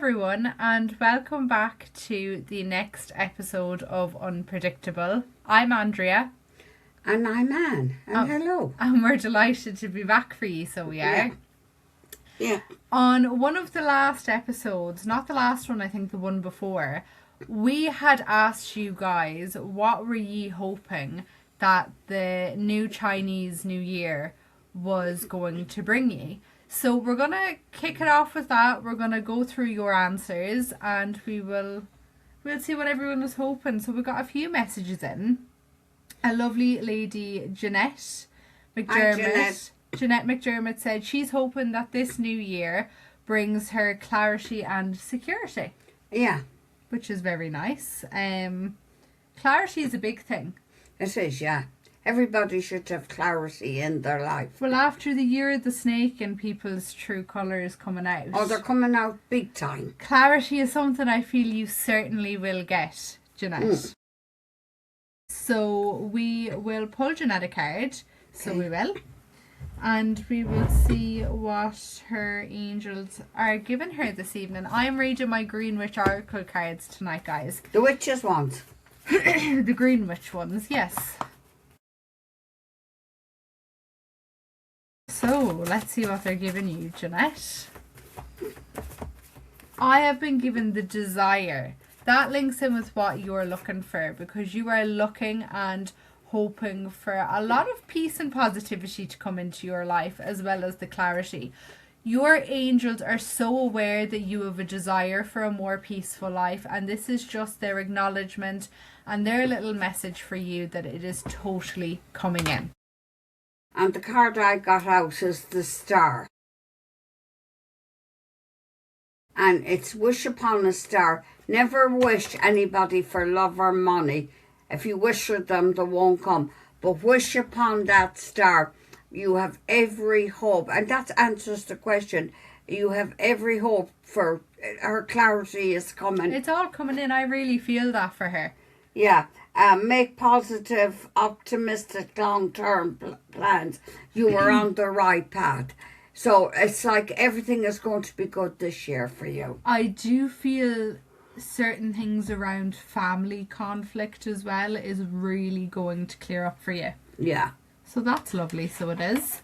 everyone, and welcome back to the next episode of Unpredictable. I'm Andrea. And I'm Ann. And hello. And we're delighted to be back for you, so we are. Yeah. On one of the last episodes, not the last one, I think the one before, we had asked you guys what were ye hoping that the new Chinese New Year was going to bring ye. So we're going to kick it off with that. We're going to go through your answers and we'll see what everyone was hoping. So we got a few messages in. A lovely lady, Jeanette McDermott. Hi, Jeanette McDermott said she's hoping that this new year brings her clarity and security. Yeah. Which is very nice. Clarity is a big thing. It is, yeah. Everybody should have clarity in their life. Well, after the year of the snake and people's true colours coming out. Oh, they're coming out big time. Clarity is something I feel you certainly will get, Jeanette. So we will pull Jeanette a card. So we will. And we will see what her angels are giving her this evening. I'm reading my Green Witch Oracle cards tonight, guys. The witches ones. The Green Witch ones, yes. So, let's see what they're giving you, Jeanette. I have been given the Desire. That links in with what you're looking for, because you are looking and hoping for a lot of peace and positivity to come into your life, as well as the clarity. Your angels are so aware that you have a desire for a more peaceful life, and this is just their acknowledgement and their little message for you that it is totally coming in. And the card I got out is the Star. And it's wish upon a star. Never wish anybody for love or money. If you wish for them, they won't come. But wish upon that star. You have every hope. And that answers the question. You have every hope for her clarity is coming. It's all coming in. I really feel that for her. Yeah. Make positive, optimistic, long-term plans. You are on the right path. So it's like everything is going to be good this year for you. I do feel certain things around family conflict as well is really going to clear up for you. Yeah. So that's lovely. So it is.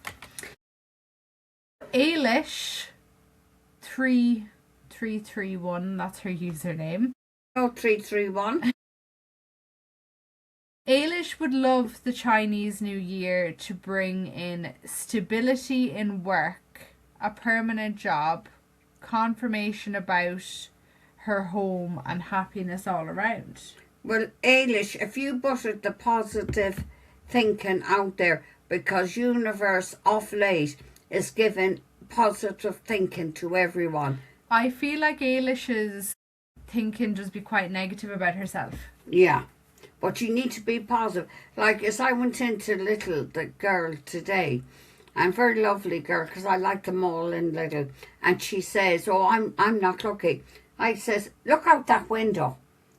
Ailish 3331, that's her username. 331. Ailish would love the Chinese New Year to bring in stability in work, a permanent job, confirmation about her home, and happiness all around. Well, Ailish, if you put the positive thinking out there, because universe off late is giving positive thinking to everyone. I feel like Ailish's thinking does be quite negative about herself. Yeah. But you need to be positive. Like, as I went into the girl today, I'm a very lovely girl because I like them all in little. And she says, oh, I'm not lucky. I says, look out that window.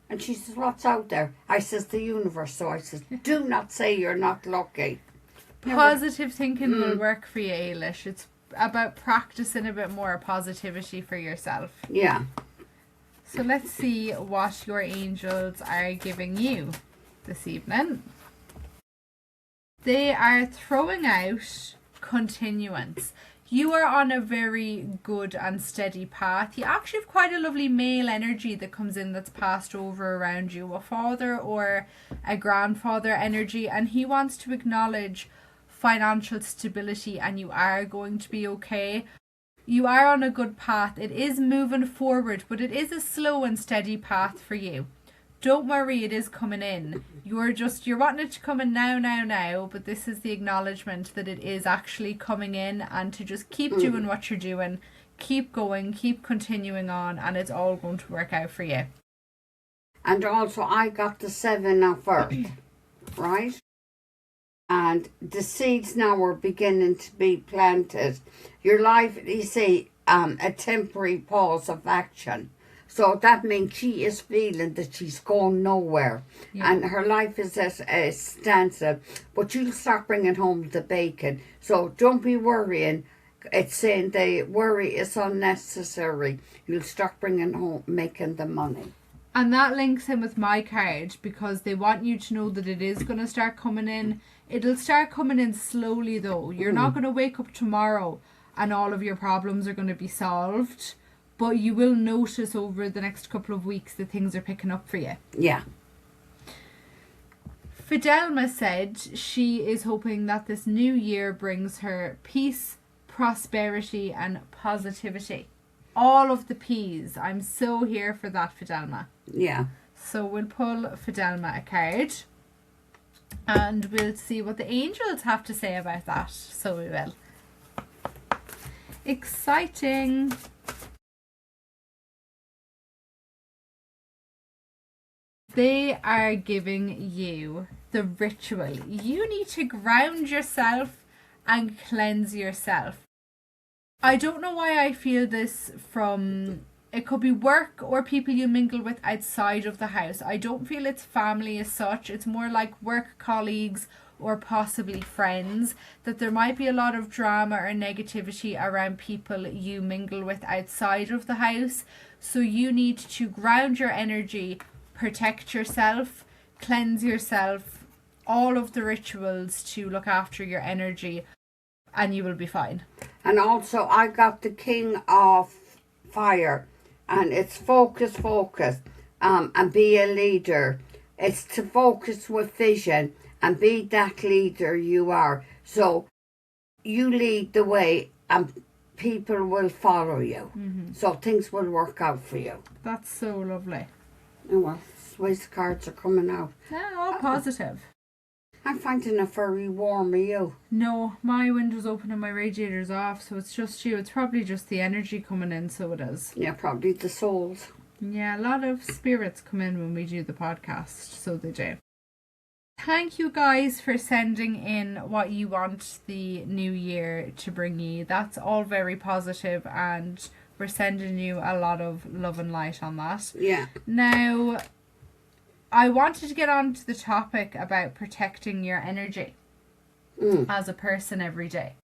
And she says, what's out there? I says, the universe. So I says, do not say you're not lucky. Positive thinking will work for you, Ailish. It's about practicing a bit more positivity for yourself. Yeah. So let's see what your angels are giving you this evening. They are throwing out continuance. You are on a very good and steady path. You actually have quite a lovely male energy that comes in that's passed over around you. A father or a grandfather energy. And he wants to acknowledge financial stability, and you are going to be okay. You are on a good path. It is moving forward, but it is a slow and steady path for you. Don't worry, it is coming in. You're wanting it to come in now, but this is the acknowledgement that it is actually coming in, and to just keep doing what you're doing, keep going, keep continuing on, and it's all going to work out for you. And also, I got the 7 of Earth, right? And the seeds now are beginning to be planted. Your life, you see, a temporary pause of action. So that means she is feeling that she's going nowhere. Yeah. And her life is at a standstill. But you'll start bringing home the bacon. So don't be worrying. It's saying the worry is unnecessary. You'll start bringing home, making the money. And that links in with my card because they want you to know that it is going to start coming in. It'll start coming in slowly though. You're not going to wake up tomorrow and all of your problems are going to be solved. But you will notice over the next couple of weeks that things are picking up for you. Yeah. Fidelma said she is hoping that this new year brings her peace, prosperity and positivity. All of the P's. I'm so here for that, Fidelma. Yeah. So we'll pull Fidelma a card and we'll see what the angels have to say about that. So we will. Exciting. They are giving you the ritual. You need to ground yourself and cleanse yourself. I don't know why I feel this from, it could be work or people you mingle with outside of the house. I don't feel it's family as such. It's more like work colleagues or possibly friends, that there might be a lot of drama or negativity around people you mingle with outside of the house. So you need to ground your energy, protect yourself, cleanse yourself, all of the rituals to look after your energy, and you will be fine. And also I got the King of Fire, and it's focus, and be a leader. It's to focus with vision and be that leader you are. So you lead the way and people will follow you. So things will work out for you. That's so lovely. Oh, well, Swiss cards are coming out. Yeah, all positive. I'm finding it very warm. Are you? No, my window's open and my radiator's off, so it's just you. It's probably just the energy coming in, so it is. Yeah, probably the souls. Yeah, a lot of spirits come in when we do the podcast, so they do. Thank you guys for sending in what you want the new year to bring you. That's all very positive, and we're sending you a lot of love and light on that. Yeah. Now, I wanted to get on to the topic about protecting your energy as a person every day.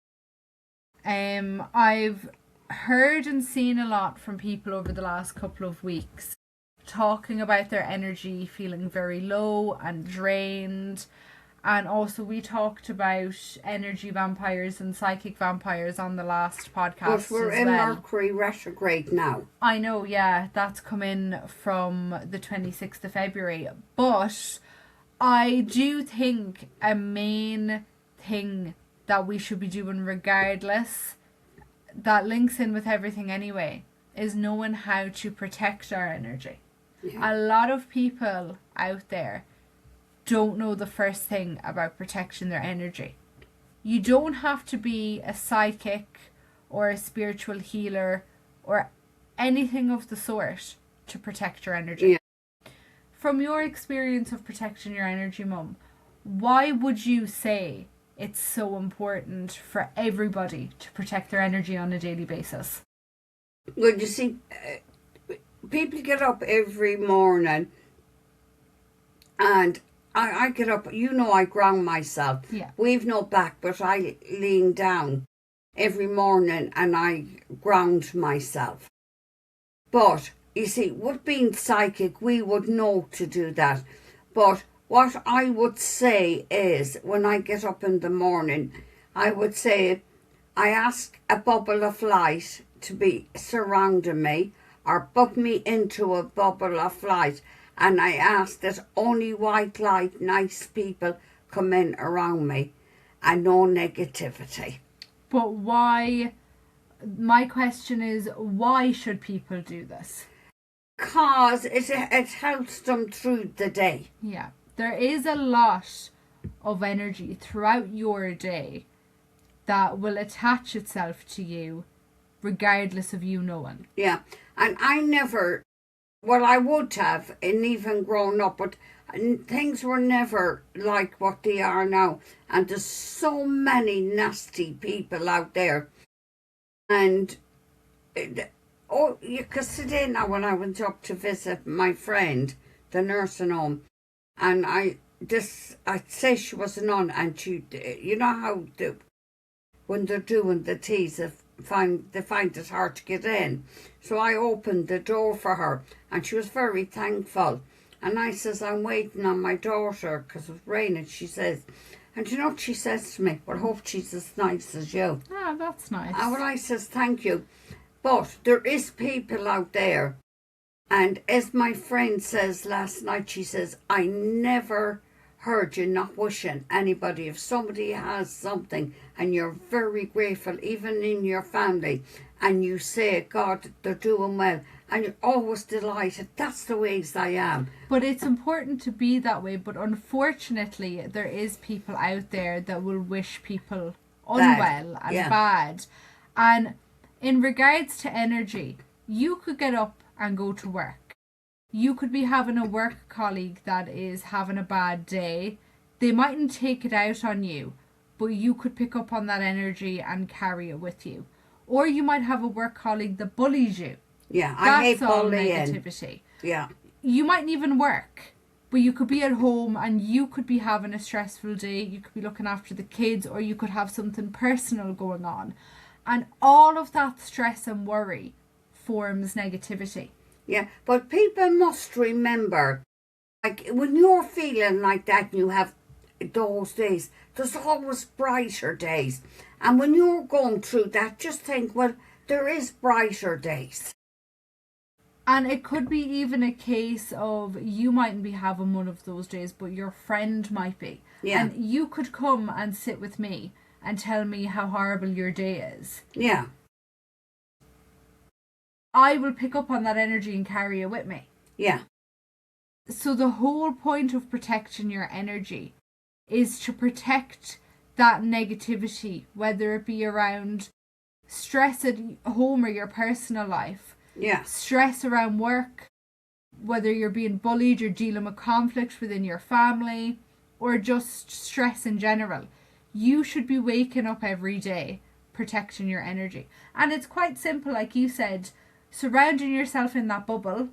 I've heard and seen a lot from people over the last couple of weeks talking about their energy feeling very low and drained. And also we talked about energy vampires and psychic vampires on the last podcast. But we're as in well. Mercury retrograde now. I know, yeah, that's come in from the 26th of February. But I do think a main thing that we should be doing regardless, that links in with everything anyway, is knowing how to protect our energy. Yeah. A lot of people out there don't know the first thing about protecting their energy. You don't have to be a psychic or a spiritual healer or anything of the sort to protect your energy. Yeah. From your experience of protecting your energy, Mum, why would you say it's so important for everybody to protect their energy on a daily basis? Well, you see, people get up every morning and I get up, I ground myself. Yeah. We've no back, but I lean down every morning and I ground myself. But, you see, with being psychic, we would know to do that. But what I would say is, when I get up in the morning, I would say, I ask a bubble of light to be surrounding me, or put me into a bubble of light. And I ask that only white light, nice people come in around me and no negativity. But why, my question is, why should people do this? Because it helps them through the day. Yeah. There is a lot of energy throughout your day that will attach itself to you regardless of you knowing. Yeah. And I never... Well, I would have, and even grown up, but things were never like what they are now. And there's so many nasty people out there. And, because today now when I went up to visit my friend, the nursing home, and I'd say she was a nun, and she, you know how when they're doing the teas, if find it hard to get in. So I opened the door for her, and she was very thankful. And I says, I'm waiting on my daughter because it was raining. She says, and you know what she says to me? Well, I hope she's as nice as you. Ah, that's nice. And when I says, thank you. But there is people out there. And as my friend says last night, she says, I never heard you not wishing anybody. If somebody has something and you're very grateful, even in your family, and you say, God, they're doing well, and you're always delighted. That's the ways I am. But it's important to be that way. But unfortunately, there is people out there that will wish people unwell and bad. And in regards to energy, you could get up and go to work. You could be having a work colleague that is having a bad day. They mightn't take it out on you, but you could pick up on that energy and carry it with you. Or you might have a work colleague that bullies you. Yeah, I hate bullying. Negativity. Yeah. You mightn't even work, but you could be at home and you could be having a stressful day. You could be looking after the kids, or you could have something personal going on. And all of that stress and worry forms negativity. Yeah, but people must remember, like, when you're feeling like that and you have those days, there's always brighter days. And when you're going through that, just think, well, there is brighter days. And it could be even a case of you mightn't be having one of those days, but your friend might be. Yeah. And you could come and sit with me and tell me how horrible your day is. Yeah. I will pick up on that energy and carry it with me. Yeah. So the whole point of protecting your energy is to protect that negativity, whether it be around stress at home or your personal life. Yeah. Stress around work, whether you're being bullied, you're dealing with conflict within your family, or just stress in general. You should be waking up every day protecting your energy. And it's quite simple, like you said, surrounding yourself in that bubble.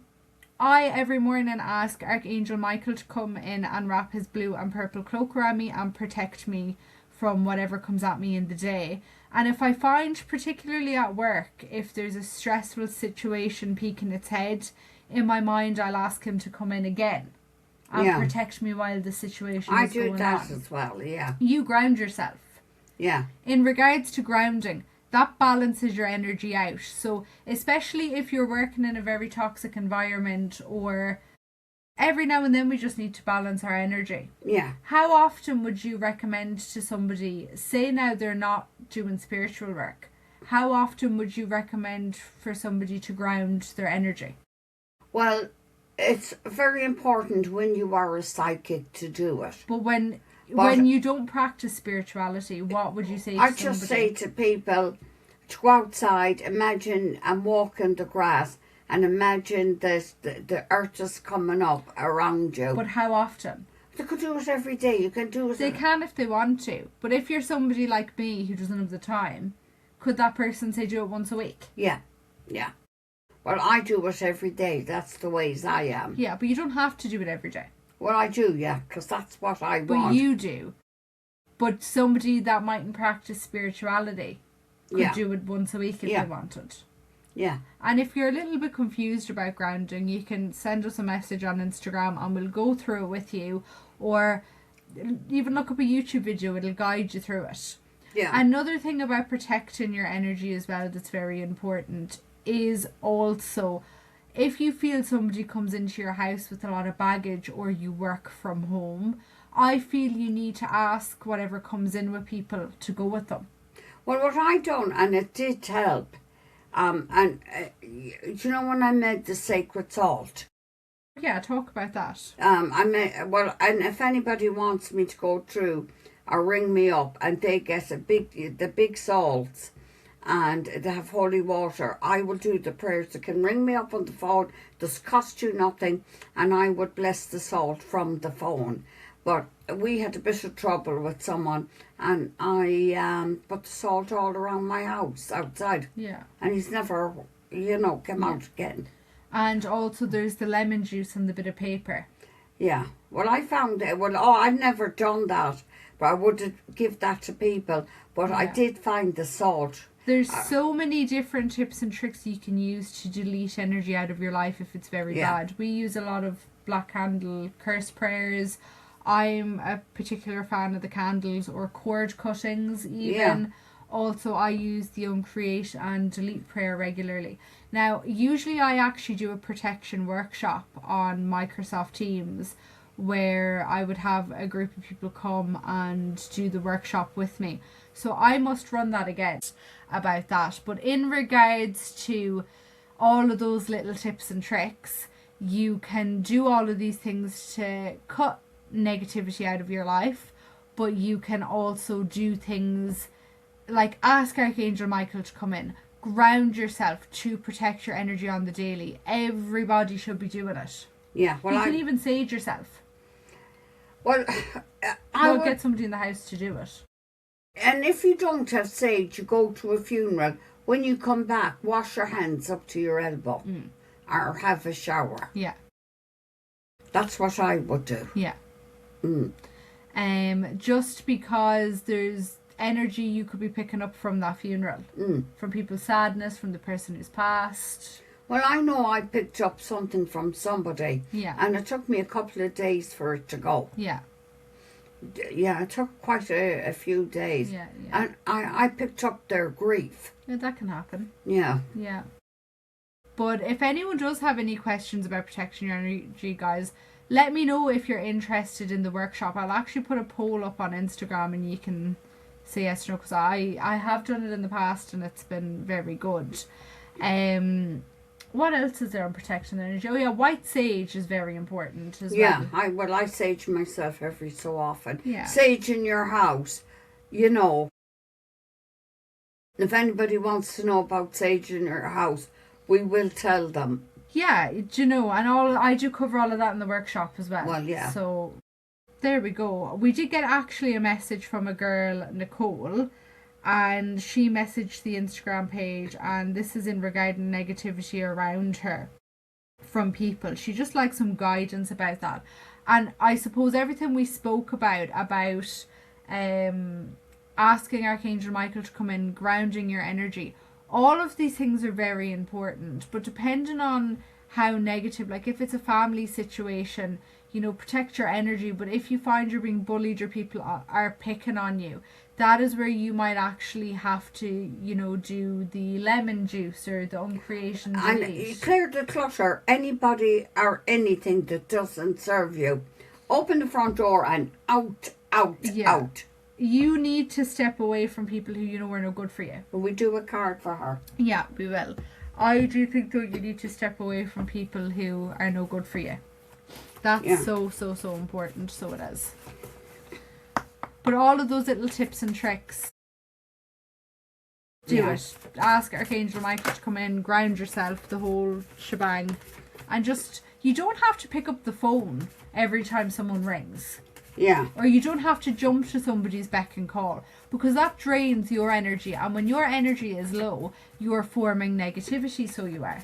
I every morning ask Archangel Michael to come in and wrap his blue and purple cloak around me and protect me from whatever comes at me in the day. And if I find, particularly at work, if there's a stressful situation peeking its head, in my mind I'll ask him to come in again and protect me while the situation is going on. I do that as well, yeah. You ground yourself. Yeah. In regards to grounding, that balances your energy out. So especially if you're working in a very toxic environment, or every now and then we just need to balance our energy. Yeah. How often would you recommend to somebody, say now they're not doing spiritual work, how often would you recommend for somebody to ground their energy? Well, it's very important when you are a psychic to do it. But when you don't practice spirituality, what would you say to somebody? I just say to people to go outside, imagine and walk in the grass, and imagine the earth is coming up around you. But how often? They could do it every day. You can do it. They can if they want to. But if you're somebody like me who doesn't have the time, could that person say do it once a week? Yeah. Yeah. Well, I do it every day. That's the ways I am. Yeah, but you don't have to do it every day. Well, I do, yeah, because that's what I want. But you do. But somebody that mightn't practice spirituality could do it once a week if they wanted. Yeah. And if you're a little bit confused about grounding, you can send us a message on Instagram and we'll go through it with you. Or even look up a YouTube video, it'll guide you through it. Yeah. Another thing about protecting your energy as well that's very important is also, if you feel somebody comes into your house with a lot of baggage, or you work from home, I feel you need to ask whatever comes in with people to go with them. Well, what I done, and it did help, you know when I made the sacred salt? Yeah, talk about that. And if anybody wants me to go through or ring me up and they get the big salts, and they have holy water, I will do the prayers. They can ring me up on the phone. Does cost you nothing, and I would bless the salt from the phone. But we had a bit of trouble with someone, and I put the salt all around my house outside. Yeah. And he's never, come out again. And also there's the lemon juice and the bit of paper. Yeah. Well, I found it. I've never done that, but I would give that to people. But I did find the salt. There's so many different tips and tricks you can use to delete energy out of your life if it's very bad. We use a lot of black candle curse prayers. I'm a particular fan of the candles or cord cuttings even. Yeah. Also, I use the uncreate and delete prayer regularly. Now, usually I actually do a protection workshop on Microsoft Teams where I would have a group of people come and do the workshop with me. So I must run that again about that. But in regards to all of those little tips and tricks, you can do all of these things to cut negativity out of your life, but you can also do things like ask Archangel Michael to come in, ground yourself to protect your energy on the daily. Everybody should be doing it. Yeah, well, you can even sage yourself. Well, I'll get somebody in the house to do it. And if you don't have sage, you go to a funeral. When you come back, wash your hands up to your elbow, or have a shower. Yeah, that's what I would do. Yeah. Just because there's energy you could be picking up from that funeral, from people's sadness, from the person who's passed. Well, I know I picked up something from somebody, and it took me a couple of days for it to go. Yeah, it took quite a few days. And I picked up their grief. Yeah, that can happen. Yeah. But if anyone does have any questions about protecting your energy, guys, let me know if you're interested in the workshop. I'll actually put a poll up on Instagram and you can say yes or no, because I have done it in the past and it's been very good. What else is there on protecting energy? Oh yeah, white sage is very important as well. Yeah, I sage myself every so often. Yeah. Sage in your house, you know. If anybody wants to know about sage in your house, we will tell them. Yeah, do you know, and I do cover all of that in the workshop as well. Well, yeah. So there we go. We did get actually a message from a girl, Nicole, and she messaged the Instagram page, and this is in regarding negativity around her from people. She just likes some guidance about that. And I suppose everything we spoke about asking Archangel Michael to come in, grounding your energy, all of these things are very important. But depending on how negative, like if it's a family situation, you know, protect your energy. But if you find you're being bullied or people are picking on you, that is where you might actually have to, you know, do the lemon juice or the uncreation delete. And clear the clutter. Anybody or anything that doesn't serve you. Open the front door and out. You need to step away from people who you know are no good for you. We do a card for her. Yeah, we will. I do think though you need to step away from people who are no good for you. That's so important. So it is. But all of those little tips and tricks, do it. Ask Archangel Michael to come in, ground yourself, the whole shebang. And just, you don't have to pick up the phone every time someone rings. Yeah. Or you don't have to jump to somebody's beck and call, because that drains your energy. And when your energy is low, you're forming negativity, so you are.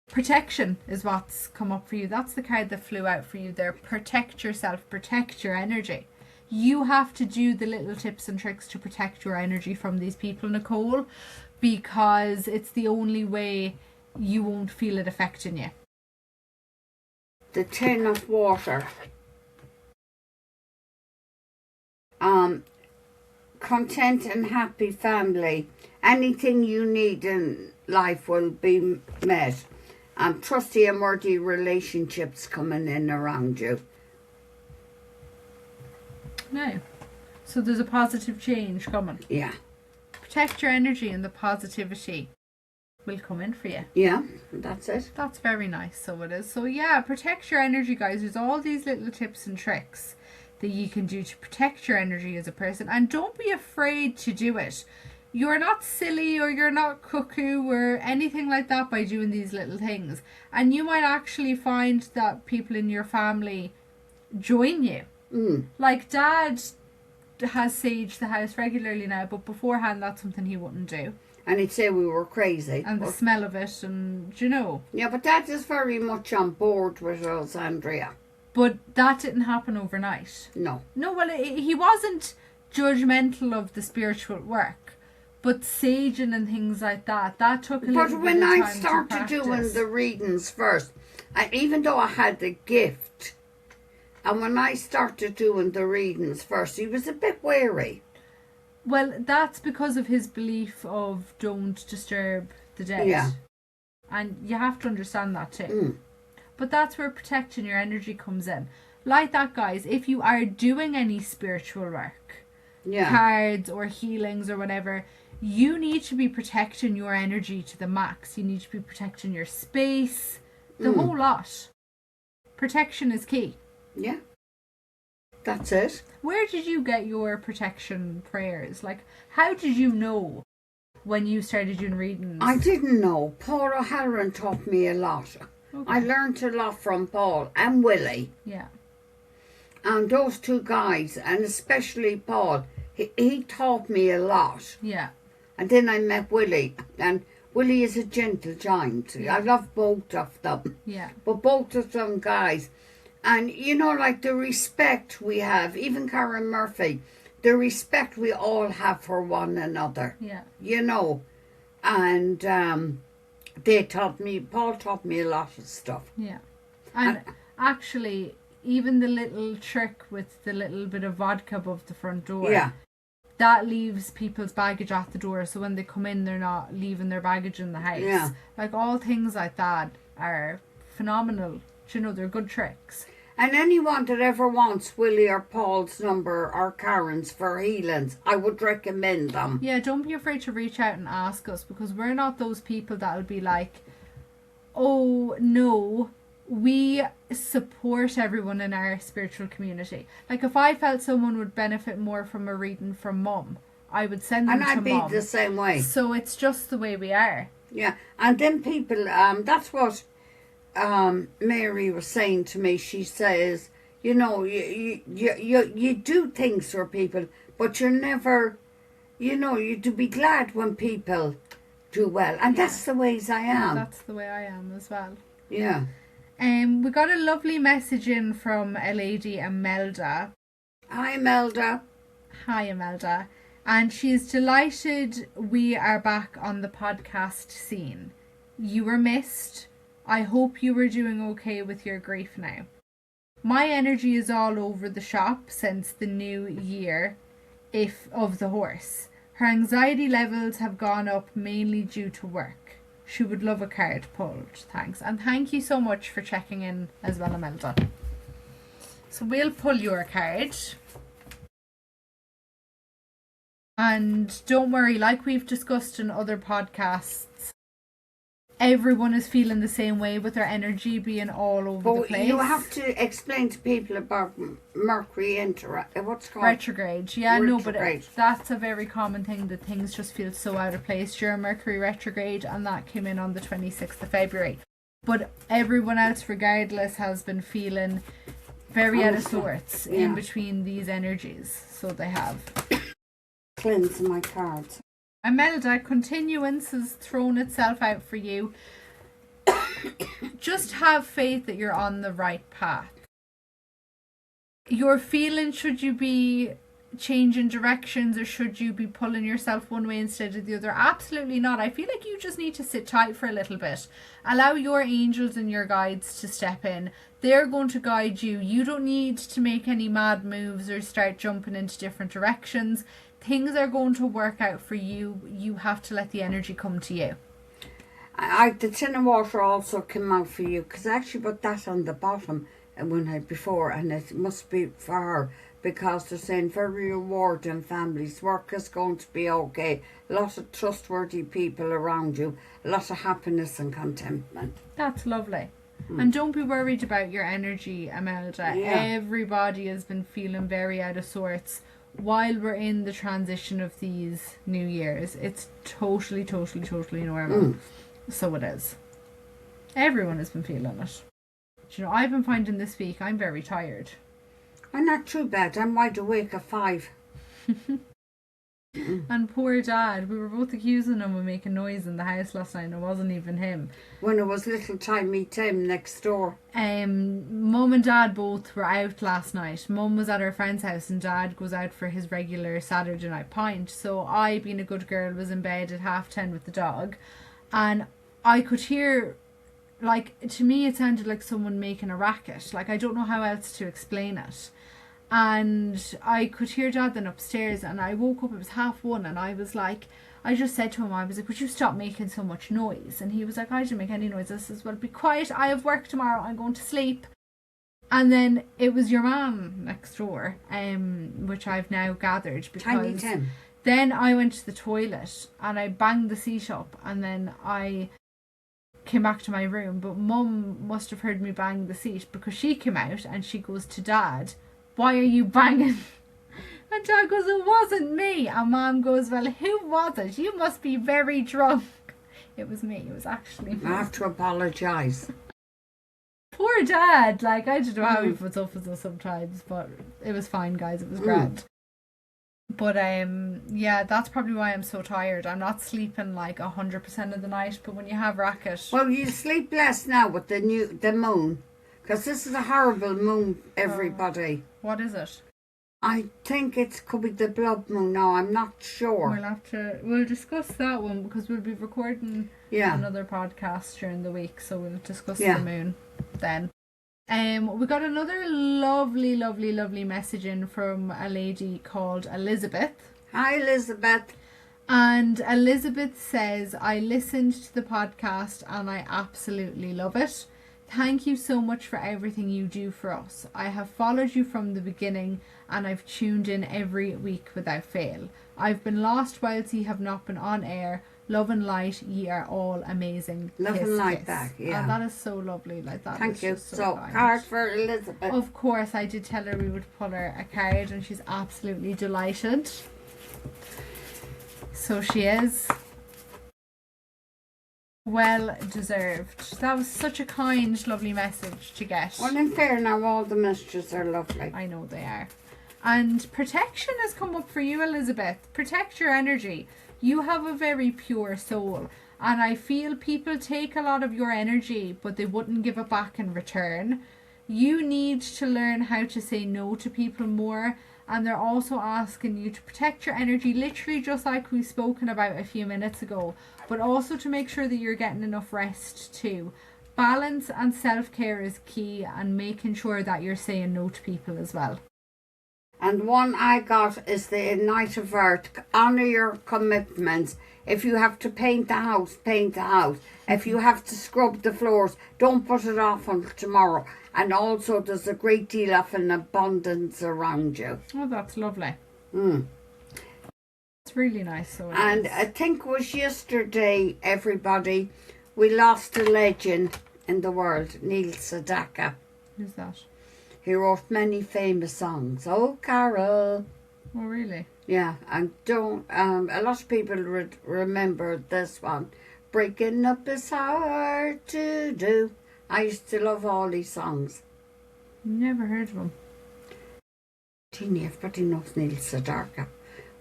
Protection is what's come up for you. That's the card that flew out for you there. Protect yourself, protect your energy. You have to do the little tips and tricks to protect your energy from these people, Nicole, because it's the only way you won't feel it affecting you. The 10 of water. Content and happy family. Anything you need in life will be met. Trusty and worthy relationships coming in around you. No. So there's a positive change coming. Yeah. Protect your energy and the positivity will come in for you. Yeah, that's it. That's very nice, so it is. So yeah, protect your energy, guys. There's all these little tips and tricks that you can do to protect your energy as a person. And don't be afraid to do it. You're not silly or you're not cuckoo or anything like that by doing these little things. And you might actually find that people in your family join you. Like Dad has saged the house regularly now, but beforehand that's something he wouldn't do. And he'd say we were crazy. And the smell of it, and you know. Yeah, but Dad is very much on board with us, Andrea. But that didn't happen overnight. No. No, well, he wasn't judgmental of the spiritual work. But saging and things like that took a little bit of time. But when I started doing the readings first, even though I had the gift, and when I started doing the readings first, he was a bit wary. Well, that's because of his belief of don't disturb the dead. Yeah. And you have to understand that too. But that's where protecting your energy comes in. Like that, guys, if you are doing any spiritual work, cards or healings or whatever, you need to be protecting your energy to the max. You need to be protecting your space, the whole lot. Protection is key. Yeah. That's it. Where did you get your protection prayers? Like, how did you know when you started doing readings? I didn't know. Paul O'Halloran taught me a lot. Okay. I learned a lot from Paul and Willie. Yeah. And those two guys, and especially Paul, he taught me a lot. Yeah. And then I met Willie, and Willie is a gentle giant. I love both of them. Yeah. But both of them guys, and you know, like the respect we have, even Karen Murphy, the respect we all have for one another. Yeah. You know, and Paul taught me a lot of stuff. Yeah. And actually, even the little trick with the little bit of vodka above the front door. Yeah. That leaves people's baggage at the door, so when they come in, they're not leaving their baggage in the house. Yeah. Like, all things like that are phenomenal. You know, they're good tricks. And anyone that ever wants Willie or Paul's number or Karen's for healings, I would recommend them. Yeah, don't be afraid to reach out and ask us, because we're not those people that would be like, oh, no, we support everyone in our spiritual community. Like, if I felt someone would benefit more from a reading from Mum, I would send them to Mum. And I'd be the same way. So it's just the way we are. Yeah, and then people, that's what Mary was saying to me. She says, you know, you do things for people, but you're never, you know, you do be glad when people do well. And that's the ways I am. That's the way I am as well. Yeah. We got a lovely message in from a lady, Imelda. Hi, Imelda. Hi, Imelda. And she's delighted we are back on the podcast scene. You were missed. I hope you were doing okay with your grief now. My energy is all over the shop since the new year of the horse. Her anxiety levels have gone up mainly due to work. She would love a card pulled. Thanks. And thank you so much for checking in as well, Imelda. So we'll pull your card. And don't worry, like we've discussed in other podcasts, everyone is feeling the same way with their energy being all over the place. You have to explain to people about Mercury what's called? Retrograde. Yeah, retrograde. No, but that's a very common thing, that things just feel so out of place during Mercury retrograde, and that came in on the 26th of February. But everyone else, regardless, has been feeling very out of sorts in between these energies. So they have. Cleanse my cards. Imelda, continuance has thrown itself out for you. Just have faith that you're on the right path. Your feeling, should you be changing directions or should you be pulling yourself one way instead of the other? Absolutely not. I feel like you just need to sit tight for a little bit. Allow your angels and your guides to step in. They're going to guide you. You don't need to make any mad moves or start jumping into different directions. Things are going to work out for you. You have to let the energy come to you. The tin of water also came out for you, because I actually put that on the bottom before, and it must be for her, because they're saying very rewarding families. Work is going to be okay. A lot of trustworthy people around you. A lot of happiness and contentment. That's lovely. And don't be worried about your energy, Imelda. Yeah. Everybody has been feeling very out of sorts while we're in the transition of these new years. It's totally normal. So it is. Everyone has been feeling it. You know, I've been finding this week I'm very tired. I'm not too bad. I'm wide awake at 5. And poor Dad, we were both accusing him of making noise in the house last night, and it wasn't even him. When it was little tiny Tim next door. Mum and Dad both were out last night. Mum was at her friend's house and Dad goes out for his regular Saturday night pint. So I, being a good girl, was in bed at 10:30 with the dog, and I could hear, like, to me it sounded like someone making a racket. Like, I don't know how else to explain it. And I could hear Dad then upstairs, and I woke up, it was 1:30, and I was like, I just said to him, I was like, would you stop making so much noise? And he was like, I didn't make any noise. I said, well, be quiet, I have work tomorrow, I'm going to sleep. And then it was your mum next door, which I've now gathered, Tiny because Tim. then I went to the toilet and I banged the seat up, and then I came back to my room, but Mum must have heard me bang the seat, because she came out and she goes to Dad, why are you banging? And Dad goes, it wasn't me. And Mom goes, well, who was it? You must be very drunk. It was me. It was actually me. I have to apologise. Poor Dad. Like, I don't know how he puts up with us sometimes, but it was fine, guys. It was grand. But yeah, that's probably why I'm so tired. I'm not sleeping like 100% of the night, but when you have racket, Well, you sleep less now with the moon. Because this is a horrible moon, everybody. what is it? I think it could be the blood moon now. I'm not sure. We'll discuss that one, because we'll be recording another podcast during the week, so we'll discuss the moon then. We got another lovely, lovely, lovely message in from a lady called Elizabeth. Hi, Elizabeth. And Elizabeth says, I listened to the podcast and I absolutely love it. Thank you so much for everything you do for us. I have followed you from the beginning and I've tuned in every week without fail. I've been lost whilst ye have not been on air. Love and light, ye are all amazing. Love kiss, and light kiss. back, yeah. And that is so lovely. Like that. Thank you. So card for Elizabeth. Of course, I did tell her we would pull her a card, and she's absolutely delighted. So she is. Well deserved. That was such a kind, lovely message to get. Well, in fair now, all the messages are lovely. I know they are. And protection has come up for you, Elizabeth. Protect your energy. You have a very pure soul. And I feel people take a lot of your energy, but they wouldn't give it back in return. You need to learn how to say no to people more. And they're also asking you to protect your energy, literally just like we've spoken about a few minutes ago, but also to make sure that you're getting enough rest too. Balance and self-care is key, and making sure that you're saying no to people as well. And one I got is the Night of Earth. Honour your commitments. If you have to paint the house, paint the house. If you have to scrub the floors, don't put it off until tomorrow. And also there's a great deal of an abundance around you. Oh, that's lovely. Mm. It's really nice. So and I think it was yesterday, everybody, we lost a legend in the world, Neil Sedaka. Who's that? He wrote many famous songs. Oh, Carol. Oh, really? Yeah, and a lot of people remember this one. Breaking up is hard to do. I used to love all these songs. Never heard of him. Teeny, everybody knows Neil Sedaka.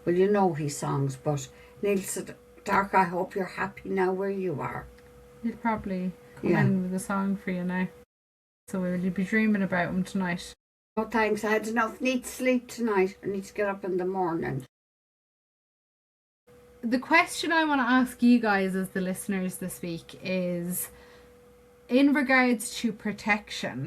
Well, you know his songs, but Neil Sedaka, I hope you're happy now where you are. He'll probably come in with a song for you now. So will you be dreaming about him tonight? Oh, thanks. I had enough need sleep tonight. I need to get up in the morning. The question I want to ask you guys as the listeners this week is, in regards to protection,